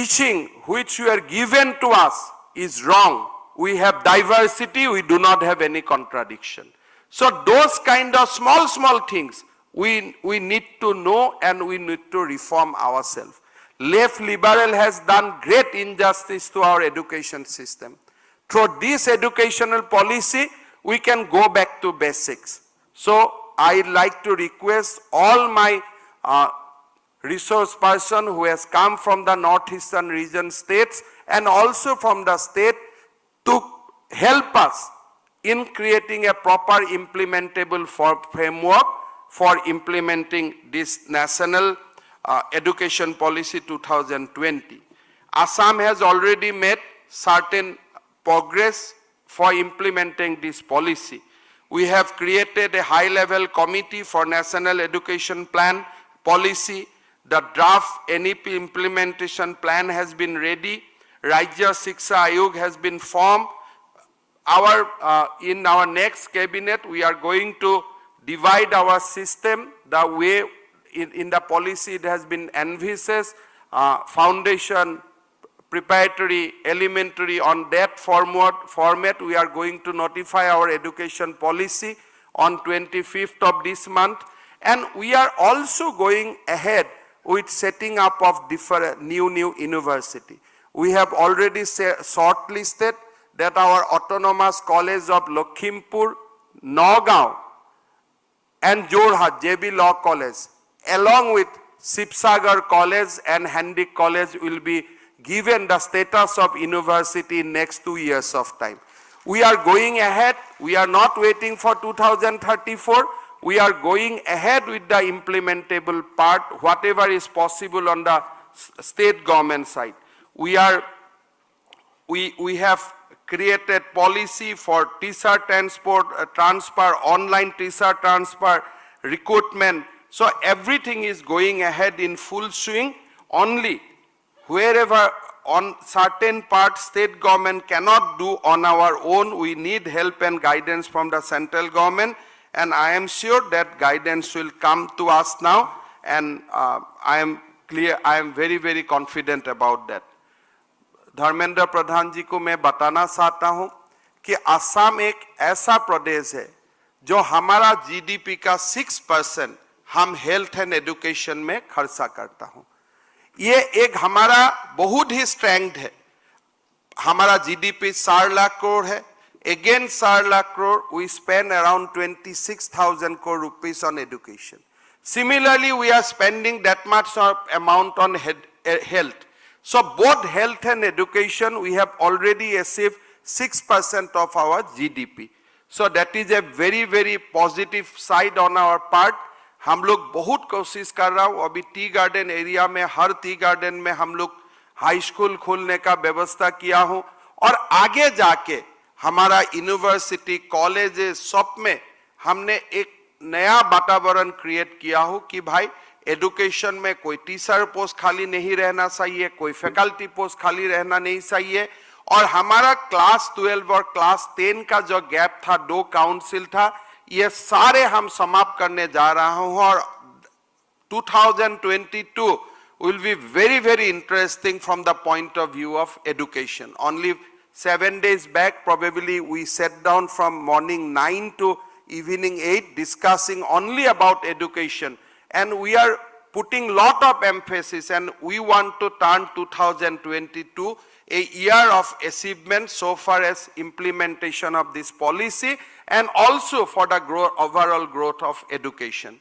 teaching which were given to us is wrong. We have diversity, we do not have any contradiction. So those kind of small things we need to know and we need to reform ourselves. Left liberal has done great injustice to our education system. Through this educational policy, we can go back to basics. So I'd like to request all my resource person who has come from the northeastern region states and also from the state to help us in creating a proper implementable framework for implementing this national education policy 2020. Assam has already made certain progress for implementing this policy. We have created a high-level committee for national education plan policy. The draft NEP implementation plan has been ready. Rajya Shiksha Ayog has been formed. In our next cabinet, we are going to divide our system the way in the policy it has been envisaged, foundation, preparatory, elementary. On that format, we are going to notify our education policy on 25th of this month. And we are also going ahead with setting up of different new university. We have already shortlisted that our autonomous college of Lakhimpur, Nagaon and Jorhat, JB Law College, along with Sibsagar College and Handik College will be given the status of university in next 2 years of time. We are going ahead. We are not waiting for 2034. We are going ahead with the implementable part, whatever is possible on the state government side. We have created policy for teacher transfer, online teacher transfer, recruitment. So everything is going ahead in full swing. Only wherever on certain parts state government cannot do on our own, we need help and guidance from the central government. And I am sure that guidance will come to us now. And I am very, very confident about that. Dharmendra Pradhan जी को मैं बताना चाहता हूं कि असम एक ऐसा प्रदेश है जो हमारा जीडीपी का 6% हम हेल्थ एंड एजुकेशन में खर्चा करता हूं। ये एक हमारा बहुत ही स्ट्रेंथ है। हमारा जीडीपी 4 लाख करोड़ है। Against 4 lakh crore, we spend around 26,000 crore rupees on education. Similarly, we are spending that much amount on health. So both health and education, we have already achieved 6% of our GDP. So that is a very, very positive side on our part. हम लोग बहुत कोशिश कर रहा हूँ। अभी tea garden area में, हर tea garden में हम लोग हाई स्कूल खोलने का व्यवस्था किया हूँ और आगे जाके हमारा यूनिवर्सिटी, कॉलेजेस सब में हमने एक नया वातावरण क्रिएट किया हो कि भाई एजुकेशन में कोई टीचर पोस्ट खाली नहीं रहना चाहिए, कोई फैकल्टी पोस्ट खाली रहना नहीं चाहिए। और हमारा क्लास 12 और क्लास 10 का जो गैप था, 2 काउंसिल था, ये सारे हम समाप्त करने जा रहा हूं। और 2022 will be very, very interesting from the point of view of education. Only 7 days back, probably we sat down from morning 9 to evening 8 discussing only about education, and we are putting lot of emphasis, and we want to turn 2022 a year of achievement so far as implementation of this policy and also for the overall growth of education.